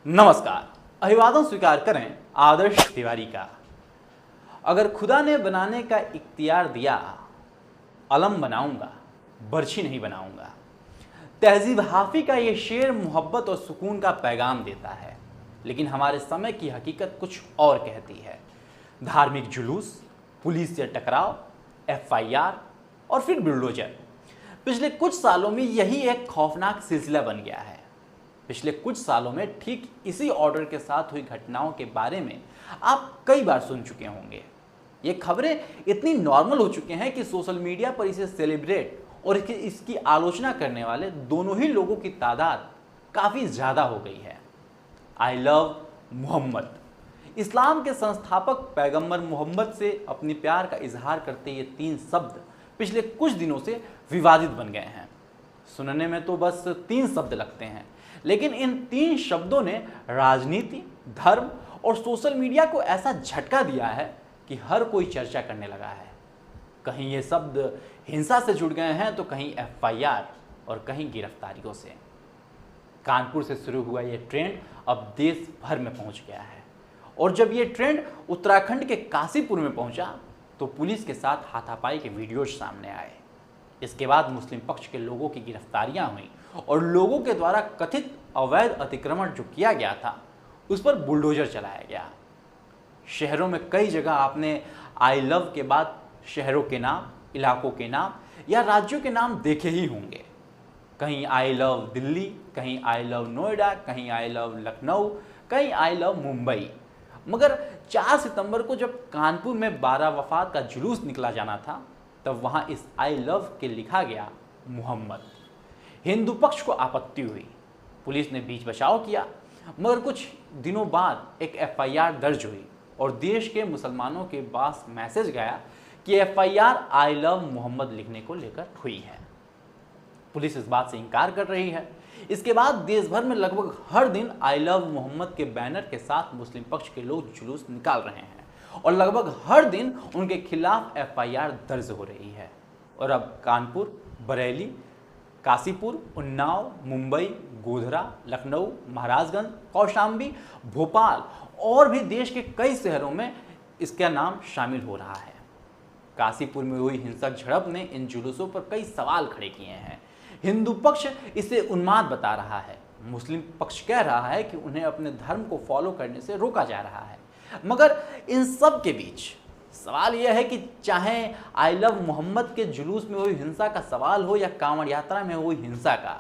नमस्कार। अभिवादन स्वीकार करें आदर्श तिवारी का। अगर खुदा ने बनाने का इख्तियार दिया, अलम बनाऊंगा, बर्छी नहीं बनाऊंगा। तहजीब हाफी का ये शेर मोहब्बत और सुकून का पैगाम देता है, लेकिन हमारे समय की हकीकत कुछ और कहती है। धार्मिक जुलूस, पुलिस से टकराव, FIR और फिर बुलडोजर। पिछले कुछ सालों में यही एक खौफनाक सिलसिला बन गया है। पिछले कुछ सालों में ठीक इसी ऑर्डर के साथ हुई घटनाओं के बारे में आप कई बार सुन चुके होंगे। ये खबरें इतनी नॉर्मल हो चुके हैं कि सोशल मीडिया पर इसे सेलिब्रेट और इसकी आलोचना करने वाले दोनों ही लोगों की तादाद काफ़ी ज़्यादा हो गई है। आई लव मोहम्मद। इस्लाम के संस्थापक पैगंबर मोहम्मद से अपने प्यार का इजहार करते ये 3 शब्द पिछले कुछ दिनों से विवादित बन गए हैं। सुनने में तो बस 3 शब्द लगते हैं, लेकिन इन 3 शब्दों ने राजनीति, धर्म और सोशल मीडिया को ऐसा झटका दिया है कि हर कोई चर्चा करने लगा है। कहीं ये शब्द हिंसा से जुड़ गए हैं तो कहीं FIR और कहीं गिरफ्तारियों से। कानपुर से शुरू हुआ ये ट्रेंड अब देश भर में पहुंच गया है, और जब ये ट्रेंड उत्तराखंड के काशीपुर में पहुंचा तो पुलिस के साथ हाथापाई के वीडियोज सामने आए। इसके बाद मुस्लिम पक्ष के लोगों की गिरफ्तारियां हुई और लोगों के द्वारा कथित अवैध अतिक्रमण जो किया गया था उस पर बुलडोजर चलाया गया। शहरों में कई जगह आपने आई लव के बाद शहरों के नाम, इलाकों के नाम या राज्यों के नाम देखे ही होंगे। कहीं आई लव दिल्ली, कहीं आई लव नोएडा, कहीं आई लव लखनऊ, कहीं आई लव मुंबई। मगर 4 सितंबर को जब कानपुर में 12 वफात का जुलूस निकला जाना था, तब वहां इस आई लव के लिखा गया मोहम्मद। हिंदू पक्ष को आपत्ति हुई, पुलिस ने बीच बचाव किया, मगर कुछ दिनों बाद एक FIR दर्ज हुई और देश के मुसलमानों के पास मैसेज गया कि FIR आई लव मोहम्मद लिखने को लेकर हुई है। पुलिस इस बात से इनकार कर रही है। इसके बाद देश भर में लगभग हर दिन आई लव मोहम्मद के बैनर के साथ मुस्लिम पक्ष के लोग जुलूस निकाल रहे हैं और लगभग हर दिन उनके खिलाफ FIR दर्ज हो रही है। और अब कानपुर, बरेली, काशीपुर, उन्नाव, मुंबई, गोधरा, लखनऊ, महाराजगंज, कौशाम्बी, भोपाल और भी देश के कई शहरों में इसका नाम शामिल हो रहा है। काशीपुर में हुई हिंसक झड़प ने इन जुलूसों पर कई सवाल खड़े किए हैं। हिंदू पक्ष इसे उन्माद बता रहा है, मुस्लिम पक्ष कह रहा है कि उन्हें अपने धर्म को फॉलो करने से रोका जा रहा है। मगर इन सब के बीच सवाल यह है कि चाहे आई लव मोहम्मद के जुलूस में हुई हिंसा का सवाल हो या कांवड़ यात्रा में हुई हिंसा का,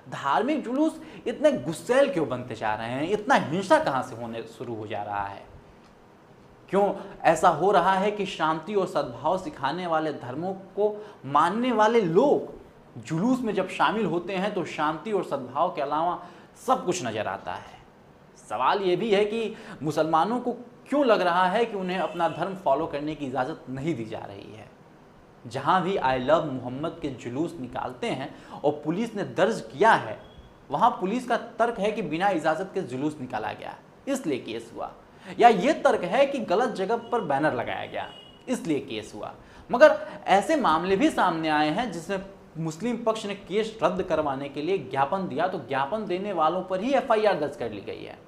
धार्मिक जुलूस इतने गुस्सैल क्यों बनते जा रहे हैं? इतना हिंसा कहां से होने शुरू हो जा रहा है? क्यों ऐसा हो रहा है कि शांति और सद्भाव सिखाने वाले धर्मों को मानने वाले लोग जुलूस में जब शामिल होते हैं तो शांति और सद्भाव के अलावा सब कुछ नजर आता है? सवाल ये भी है कि मुसलमानों को क्यों लग रहा है कि उन्हें अपना धर्म फॉलो करने की इजाज़त नहीं दी जा रही है? जहां भी आई लव मोहम्मद के जुलूस निकालते हैं और पुलिस ने दर्ज किया है, वहां पुलिस का तर्क है कि बिना इजाज़त के जुलूस निकाला गया इसलिए केस हुआ, या ये तर्क है कि गलत जगह पर बैनर लगाया गया इसलिए केस हुआ। मगर ऐसे मामले भी सामने आए हैं जिसमें मुस्लिम पक्ष ने केस रद्द करवाने के लिए ज्ञापन दिया तो ज्ञापन देने वालों पर ही FIR दर्ज कर ली गई है।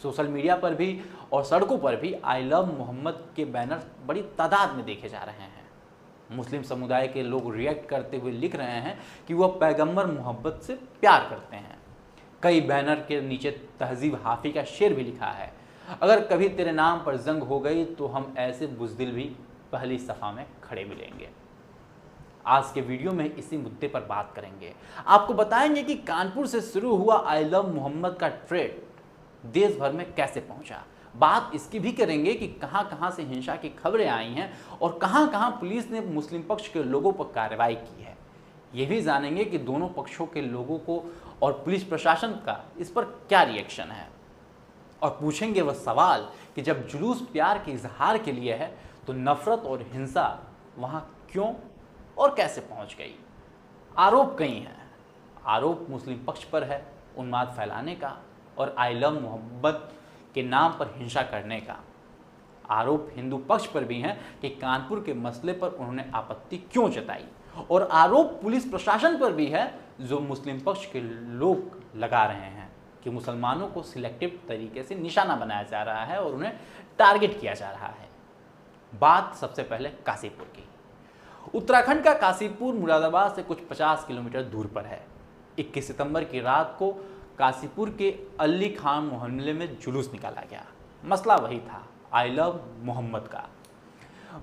सोशल मीडिया पर भी और सड़कों पर भी आई लव मोहम्मद के बैनर बड़ी तादाद में देखे जा रहे हैं। मुस्लिम समुदाय के लोग रिएक्ट करते हुए लिख रहे हैं कि वह पैगंबर मोहम्मद से प्यार करते हैं। कई बैनर के नीचे तहजीब हाफी का शेर भी लिखा है, अगर कभी तेरे नाम पर जंग हो गई तो हम ऐसे बुज़दिल भी पहली सफ़ा में खड़े मिलेंगे। आज के वीडियो में इसी मुद्दे पर बात करेंगे। आपको बताएंगे कि कानपुर से शुरू हुआ आई लव मोहम्मद का ट्रेंड देश भर में कैसे पहुंचा। बात इसकी भी करेंगे कि कहां-कहां से हिंसा की खबरें आई हैं और कहां-कहां पुलिस ने मुस्लिम पक्ष के लोगों पर कार्रवाई की है। ये भी जानेंगे कि दोनों पक्षों के लोगों को और पुलिस प्रशासन का इस पर क्या रिएक्शन है, और पूछेंगे वह सवाल कि जब जुलूस प्यार के इजहार के लिए है तो नफरत और हिंसा वहां क्यों और कैसे पहुंच गई। आरोप कई हैं। आरोप मुस्लिम पक्ष पर है उन्माद फैलाने का और आई लव मोहम्मद के नाम पर हिंसा करने का। आरोप हिंदू पक्ष पर भी हैं कि कानपुर के मसले पर उन्होंने आपत्ति क्यों जताई, और आरोप पुलिस प्रशासन पर भी है जो मुस्लिम पक्ष के लोग लगा रहे हैं। कि मुसलमानों को सिलेक्टिव तरीके से निशाना बनाया जा रहा है और उन्हें टारगेट किया जा रहा है। बात सबसे पहले काशीपुर की। उत्तराखंड का काशीपुर मुरादाबाद से कुछ 50 किलोमीटर दूर पर है। 21 सितंबर की रात को काशीपुर के अली खान मोहल्ले में जुलूस निकाला गया। मसला वही था, आई लव मोहम्मद का।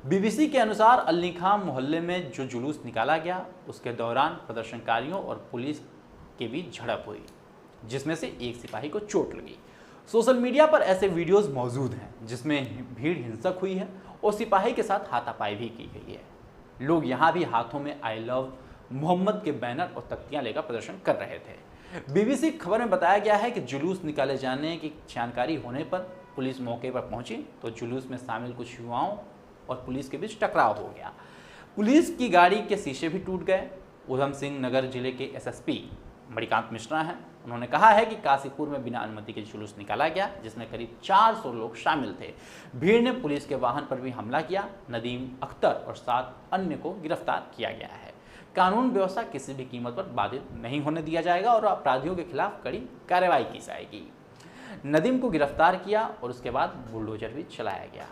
बीबीसी के अनुसार अली खान मोहल्ले में जो जुलूस निकाला गया उसके दौरान प्रदर्शनकारियों और पुलिस के बीच झड़प हुई, जिसमें से एक सिपाही को चोट लगी। सोशल मीडिया पर ऐसे वीडियोस मौजूद हैं जिसमें भीड़ हिंसक हुई है और सिपाही के साथ हाथापाई भी की गई है। लोग यहाँ भी हाथों में आई लव मोहम्मद के बैनर और तख्तियां लेकर प्रदर्शन कर रहे थे। बीबीसी खबर में बताया गया है कि जुलूस निकाले जाने की जानकारी होने पर पुलिस मौके पर पहुंची तो जुलूस में शामिल कुछ युवाओं और पुलिस के बीच टकराव हो गया। पुलिस की गाड़ी के शीशे भी टूट गए। उधम सिंह नगर जिले के एसएसपी मणिकांत मिश्रा हैं। उन्होंने कहा है कि काशीपुर में बिना अनुमति के जुलूस निकाला गया, जिसमें करीब 400 लोग शामिल थे। भीड़ ने पुलिस के वाहन पर भी हमला किया। नदीम अख्तर और 7 अन्य को गिरफ्तार किया गया है। कानून व्यवस्था किसी भी कीमत पर बाधित नहीं होने दिया जाएगा और अपराधियों के खिलाफ कड़ी कार्रवाई की जाएगी। नदीम को गिरफ्तार किया और उसके बाद बुलडोजर भी चलाया गया।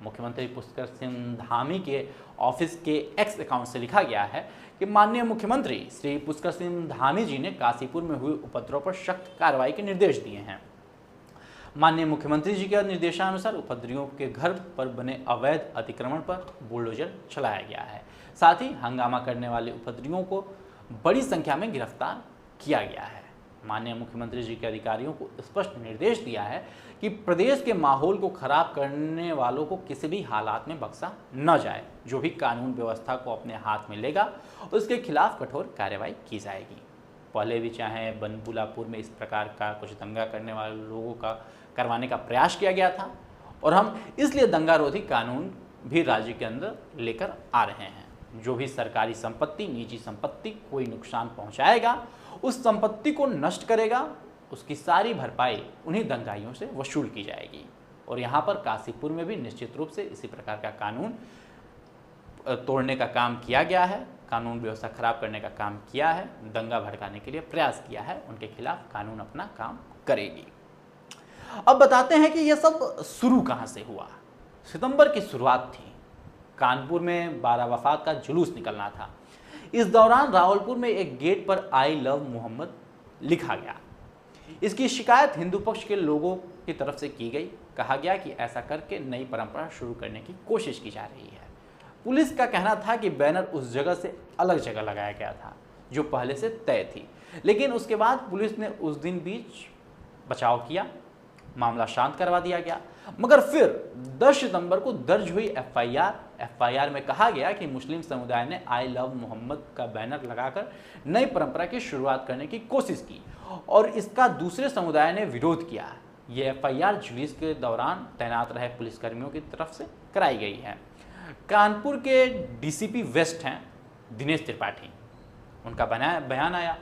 मुख्यमंत्री पुष्कर सिंह धामी के ऑफिस के एक्स अकाउंट से लिखा गया है कि माननीय मुख्यमंत्री श्री पुष्कर सिंह धामी जी ने काशीपुर में हुए उपद्रव पर सख्त कार्रवाई के निर्देश दिए हैं। माननीय मुख्यमंत्री जी के निर्देशानुसार उपद्रवियों के घर पर बने अवैध अतिक्रमण पर बुलडोजर चलाया गया है। साथ ही हंगामा करने वाले उपद्रवियों को बड़ी संख्या में गिरफ्तार किया गया है। माननीय मुख्यमंत्री जी के अधिकारियों को स्पष्ट निर्देश दिया है कि प्रदेश के माहौल को खराब करने वालों को किसी भी हालात में बख्शा न जाए। जो भी कानून व्यवस्था को अपने हाथ में लेगा उसके खिलाफ कठोर कार्रवाई की जाएगी। पहले भी चाहे बनबुलापुर में इस प्रकार का कुछ दंगा करने वाले लोगों का करवाने का प्रयास किया गया था और हम इसलिए दंगारोधी कानून भी राज्य के अंदर लेकर आ रहे हैं। जो भी सरकारी संपत्ति, निजी संपत्ति कोई नुकसान पहुंचाएगा, उस संपत्ति को नष्ट करेगा, उसकी सारी भरपाई उन्हीं दंगाइयों से वसूल की जाएगी। और यहाँ पर काशीपुर में भी निश्चित रूप से इसी प्रकार का कानून तोड़ने का काम किया गया है, कानून व्यवस्था खराब करने का काम किया है, दंगा भड़काने के लिए प्रयास किया है। उनके खिलाफ कानून अपना काम करेगी। अब बताते हैं कि यह सब शुरू कहाँ से हुआ। सितंबर की शुरुआत थी। कानपुर में 12 वफात का जुलूस निकलना था। इस दौरान रावलपुर में एक गेट पर आई लव मोहम्मद लिखा गया। इसकी शिकायत हिंदू पक्ष के लोगों की तरफ से की गई। कहा गया कि ऐसा करके नई परंपरा शुरू करने की कोशिश की जा रही है। पुलिस का कहना था कि बैनर उस जगह से अलग जगह लगाया गया था जो पहले से तय थी, लेकिन उसके बाद पुलिस ने उस दिन बीच बचाव किया, मामला शांत करवा दिया गया। मगर फिर 10 सितंबर को दर्ज हुई एफआईआर में कहा गया कि मुस्लिम समुदाय ने आई लव मोहम्मद का बैनर लगाकर नई परंपरा की शुरुआत करने की कोशिश की और इसका दूसरे समुदाय ने विरोध किया। ये एफआईआर जुलूस के दौरान तैनात रहे पुलिसकर्मियों की तरफ से कराई गई है। कानपुर के डीसीपी वेस्ट हैं दिनेश त्रिपाठी, उनका बयान आया।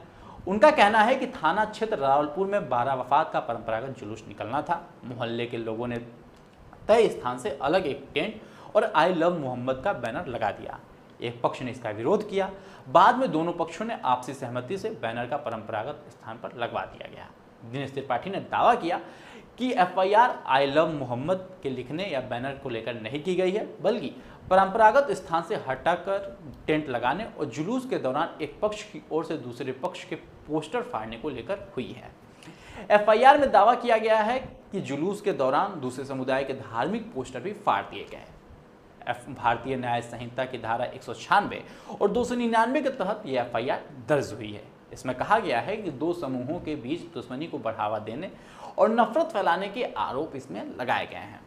उनका कहना है कि थाना क्षेत्र रावलपुर में 12 वफात का परंपरागत जुलूस निकलना था। मोहल्ले के लोगों ने तय स्थान से अलग एक टेंट और आई लव मोहम्मद का बैनर लगा दिया। एक पक्ष ने इसका विरोध किया। बाद में दोनों पक्षों ने आपसी सहमति से बैनर का परंपरागत स्थान पर लगवा दिया गया। दिनेश त्रिपाठी ने दावा किया कि एफआईआर आई लव मोहम्मद के लिखने या बैनर को लेकर नहीं की गई है, बल्कि परंपरागत स्थान से हटाकर टेंट लगाने और जुलूस के दौरान एक पक्ष की ओर से दूसरे पक्ष के पोस्टर फाड़ने को लेकर हुई है। एफआईआर में दावा किया गया है कि जुलूस के दौरान दूसरे समुदाय के धार्मिक पोस्टर भी फाड़ दिए गए। भारतीय न्याय संहिता की धारा 196 और 299 के तहत यह एफआईआर दर्ज हुई है। इसमें कहा गया है कि दो समूहों के बीच दुश्मनी को बढ़ावा देने और नफरत फैलाने के आरोप इसमें लगाए गए हैं।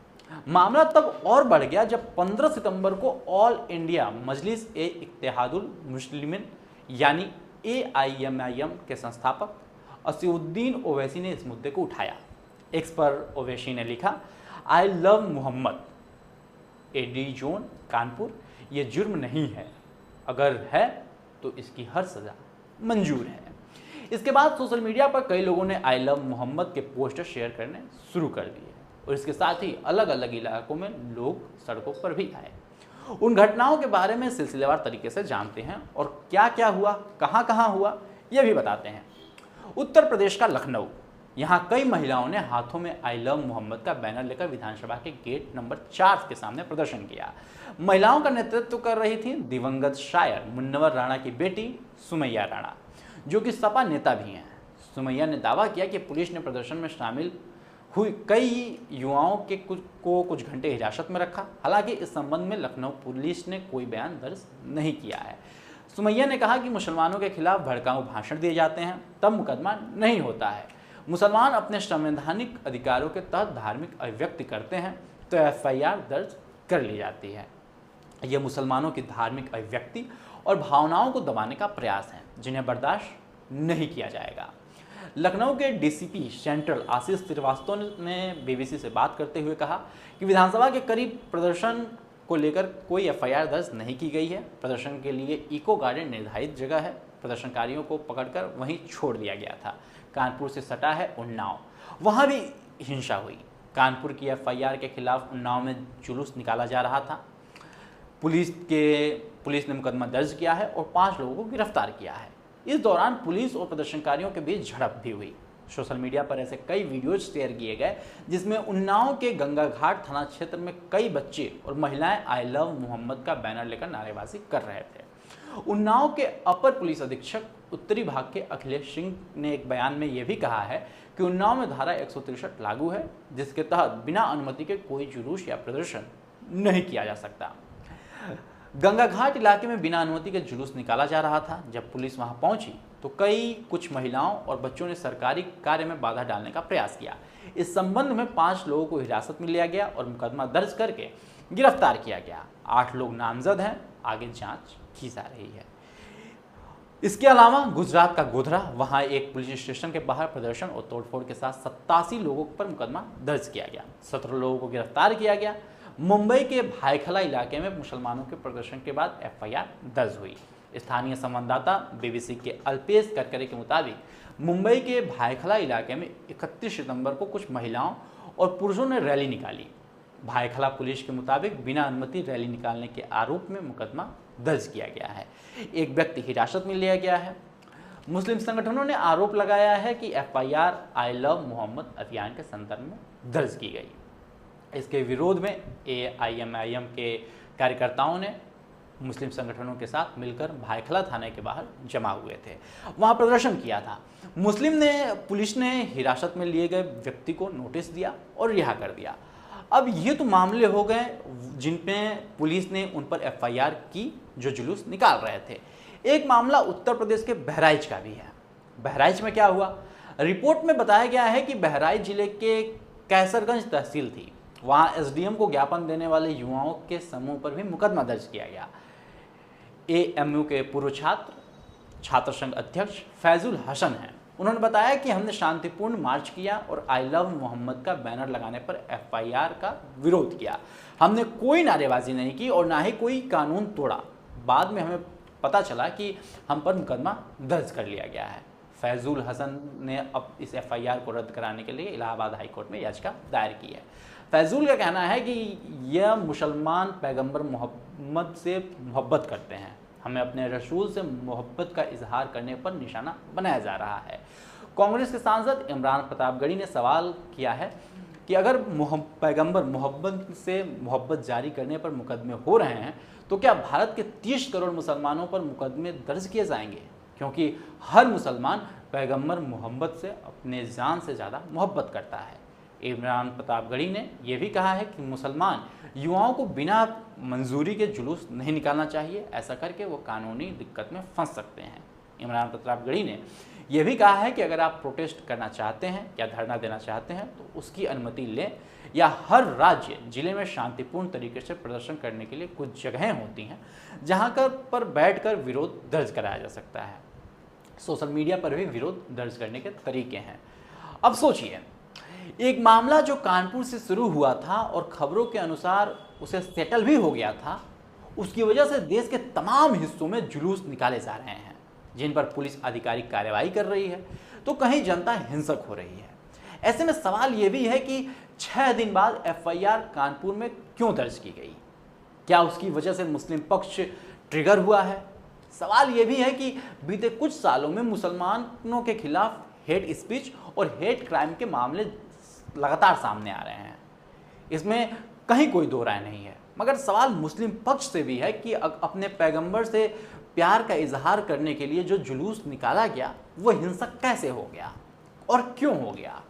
मामला तब और बढ़ गया जब 15 सितंबर को ऑल इंडिया मजलिस ए इत्तेहादुल मुस्लिमीन यानी AIMIM के संस्थापक असीउद्दीन ओवैसी ने इस मुद्दे को उठाया। एक्स पर ओवैसी ने लिखा, I love Mohammad AD zone Kanpur ये जुर्म नहीं है, अगर है तो इसकी हर सजा मंजूर है। इसके बाद सोशल मीडिया पर कई लोगों ने आई लव मोहम्मद के पोस्टर शेयर करने शुरू कर दिए और इसके साथ ही अलग अलग इलाकों में लोग सड़कों पर भी आए। उन घटनाओं के बारे में सिलसिलेवार तरीके से जानते हैं और क्या क्या हुआ, कहां कहां हुआ, यह भी बताते हैं। उत्तर प्रदेश का लखनऊ यहाँ कई महिलाओं ने हाथों में आई लव मोहम्मद का बैनर लेकर विधानसभा के गेट नंबर 4 के सामने प्रदर्शन किया। महिलाओं का नेतृत्व कर रही थी दिवंगत शायर मुन्नवर राणा की बेटी सुमैया राणा, जो कि सपा नेता भी हैं। सुमैया ने दावा किया कि पुलिस ने प्रदर्शन में शामिल हुई कई युवाओं के कुछ घंटे हिरासत में रखा। हालांकि इस संबंध में लखनऊ पुलिस ने कोई बयान दर्ज नहीं किया है। सुमैया ने कहा कि मुसलमानों के खिलाफ भड़काऊ भाषण दिए जाते हैं तब मुकदमा नहीं होता है। मुसलमान अपने संवैधानिक अधिकारों के तहत धार्मिक अभिव्यक्ति करते हैं तो एफआईआर दर्ज कर ली जाती है। यह मुसलमानों की धार्मिक अभिव्यक्ति और भावनाओं को दबाने का प्रयास है जिन्हें बर्दाश्त नहीं किया जाएगा। लखनऊ के डीसीपी सेंट्रल आशीष श्रीवास्तव ने बीबीसी से बात करते हुए कहा कि विधानसभा के करीब प्रदर्शन को लेकर कोई एफआईआर दर्ज नहीं की गई है। प्रदर्शन के लिए इको गार्डन निर्धारित जगह है। प्रदर्शनकारियों को पकड़कर वहीं छोड़ दिया गया था। कानपुर से सटा है उन्नाव, वहां भी हिंसा हुई। कानपुर की एफआईआर के खिलाफ उन्नाव में जुलूस निकाला जा रहा था। पुलिस ने मुकदमा दर्ज किया है और 5 लोगों को गिरफ्तार किया है। इस दौरान पुलिस और प्रदर्शनकारियों के बीच झड़प भी हुई। सोशल मीडिया पर ऐसे कई वीडियोज शेयर किए गए जिसमें उन्नाव के गंगा घाट थाना क्षेत्र में कई बच्चे और महिलाएं आई लव मोहम्मद का बैनर लेकर नारेबाजी कर रहे थे। उन्नाव के अपर पुलिस अधीक्षक उत्तरी भाग के अखिलेश सिंह ने एक बयान में यह भी कहा है कि उन्नाव में धारा 163 लागू है, जिसके तहत बिना अनुमति के कोई जुलूस या प्रदर्शन नहीं किया जा सकता। गंगा घाट इलाके में बिना अनुमति के जुलूस निकाला जा रहा था। जब पुलिस वहां पहुंची तो कुछ महिलाओं और बच्चों ने सरकारी कार्य में बाधा डालने का प्रयास किया। इस संबंध में 5 लोगों को हिरासत में लिया गया और मुकदमा दर्ज करके गिरफ्तार किया गया। 8 लोग नामजद हैं। आगे जांच की जा रही है। इसके अलावा गुजरात का गोधरा, वहां एक पुलिस स्टेशन के बाहर प्रदर्शन और तोड़फोड़ के साथ 87 लोगों पर मुकदमा दर्ज किया गया। 17 लोगों को गिरफ्तार किया गया। मुंबई के भायखला इलाके में मुसलमानों के प्रदर्शन के बाद एफआईआर दर्ज हुई। स्थानीय संवाददाता बीबीसी के अल्पेश करकरे के मुताबिक मुंबई के भायखला इलाके में 31 सितंबर को कुछ महिलाओं और पुरुषों ने रैली निकाली। भायखला पुलिस के मुताबिक बिना अनुमति रैली निकालने के आरोप में मुकदमा दर्ज किया गया है। एक व्यक्ति हिरासत में लिया गया है। मुस्लिम संगठनों ने आरोप लगाया है कि एफआईआर आई लव मोहम्मद अभियान के संदर्भ में दर्ज की गई। इसके विरोध में एआईएमआईएम के कार्यकर्ताओं ने मुस्लिम संगठनों के साथ मिलकर भायखला थाने के बाहर जमा हुए थे, वहां प्रदर्शन किया था। पुलिस ने हिरासत में लिए गए व्यक्ति को नोटिस दिया और रिहा कर दिया। अब ये तो मामले हो गए जिन पे पुलिस ने उन पर एफआईआर की जो जुलूस निकाल रहे थे। एक मामला उत्तर प्रदेश के बहराइच का भी है। बहराइच में क्या हुआ? रिपोर्ट में बताया गया है कि बहराइच जिले के कैसरगंज तहसील थी, वहां एसडीएम को ज्ञापन देने वाले युवाओं के समूह पर भी मुकदमा दर्ज किया गया। एएमयू के पूर्व छात्र संघ अध्यक्ष फैजुल हसन हैं। उन्होंने बताया कि हमने शांतिपूर्ण मार्च किया और आई लव मोहम्मद का बैनर लगाने पर एफआईआर का विरोध किया। हमने कोई नारेबाजी नहीं की और ना ही कोई कानून तोड़ा। बाद में हमें पता चला कि हम पर मुकदमा दर्ज कर लिया गया है। फैजुल हसन ने अब इस एफआईआर को रद्द कराने के लिए इलाहाबाद हाईकोर्ट में याचिका दायर की है। फैजुल का कहना है कि यह मुसलमान पैगंबर मोहम्मद से मोहब्बत करते हैं। हमें अपने रसूल से मोहब्बत का इजहार करने पर निशाना बनाया जा रहा है। कांग्रेस के सांसद इमरान प्रतापगढ़ी ने सवाल किया है कि अगर पैगंबर मोहब्बत से मोहब्बत जारी करने पर मुकदमे हो रहे हैं तो क्या भारत के 30 करोड़ मुसलमानों पर मुकदमे दर्ज किए जाएंगे? क्योंकि हर मुसलमान पैगंबर मोहम्मद से अपने जान से ज़्यादा मोहब्बत करता है। इमरान प्रतापगढ़ी ने यह भी कहा है कि मुसलमान युवाओं को बिना मंजूरी के जुलूस नहीं निकालना चाहिए, ऐसा करके वो कानूनी दिक्कत में फंस सकते हैं। इमरान प्रतापगढ़ी ने यह भी कहा है कि अगर आप प्रोटेस्ट करना चाहते हैं या धरना देना चाहते हैं तो उसकी अनुमति लें, या हर राज्य जिले में शांतिपूर्ण तरीके से प्रदर्शन करने के लिए कुछ जगहें होती हैं जहां पर बैठकर विरोध दर्ज कराया जा सकता है। सोशल मीडिया पर भी विरोध दर्ज करने के तरीके हैं। अब सोचिए, एक मामला जो कानपुर से शुरू हुआ था और खबरों के अनुसार उसे सेटल भी हो गया था, उसकी वजह से देश के तमाम हिस्सों में जुलूस निकाले जा रहे हैं जिन पर पुलिस आधिकारिक कार्रवाई कर रही है तो कहीं जनता हिंसक हो रही है। ऐसे में सवाल यह भी है कि 6 दिन बाद एफआईआर कानपुर में क्यों दर्ज की गई? क्या उसकी वजह से मुस्लिम पक्ष ट्रिगर हुआ है? सवाल यह भी है कि बीते कुछ सालों में मुसलमानों के खिलाफ हेट स्पीच और हेट क्राइम के मामले लगातार सामने आ रहे हैं, इसमें कहीं कोई दो राय नहीं है। मगर सवाल मुस्लिम पक्ष से भी है कि अपने पैगंबर से प्यार का इजहार करने के लिए जो जुलूस निकाला गया वो हिंसक कैसे हो गया और क्यों हो गया।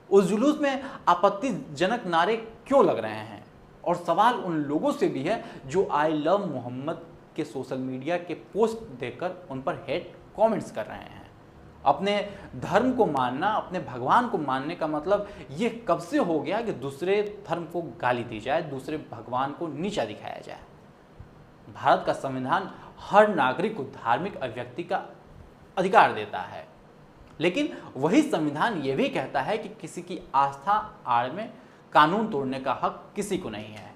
उस जुलूस में आपत्तिजनक नारे क्यों लग रहे हैं। और सवाल उन लोगों से भी है जो आई लव मोहम्मद के सोशल मीडिया के पोस्ट देखकर उन पर हेट कमेंट्स कर रहे हैं। अपने धर्म को मानना, अपने भगवान को मानने का मतलब ये कब से हो गया कि दूसरे धर्म को गाली दी जाए, दूसरे भगवान को नीचा दिखाया जाए। भारत का संविधान हर नागरिक को धार्मिक अभिव्यक्ति का अधिकार देता है, लेकिन वही संविधान ये भी कहता है कि किसी की आस्था आड़ में कानून तोड़ने का हक किसी को नहीं है।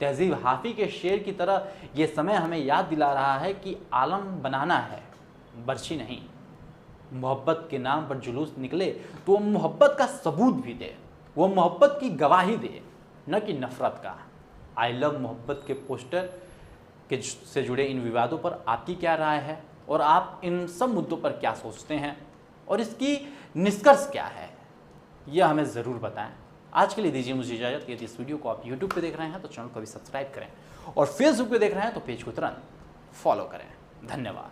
तहजीब हाफी के शेर की तरह ये समय हमें याद दिला रहा है कि आलम बनाना है, बर्छी नहीं। मोहब्बत के नाम पर जुलूस निकले तो वो मोहब्बत का सबूत भी दे, वो मोहब्बत की गवाही दे, न कि नफरत का। आई लव मोहब्बत के पोस्टर के से जुड़े इन विवादों पर आपकी क्या राय है और आप इन सब मुद्दों पर क्या सोचते हैं और इसकी निष्कर्ष क्या है, यह हमें ज़रूर बताएं। आज के लिए दीजिए मुझे इजाज़त। यदि इस वीडियो को आप यूट्यूब पे देख रहे हैं तो चैनल को भी सब्सक्राइब करें और फेसबुक पे देख रहे हैं तो पेज को तुरंत फॉलो करें। धन्यवाद।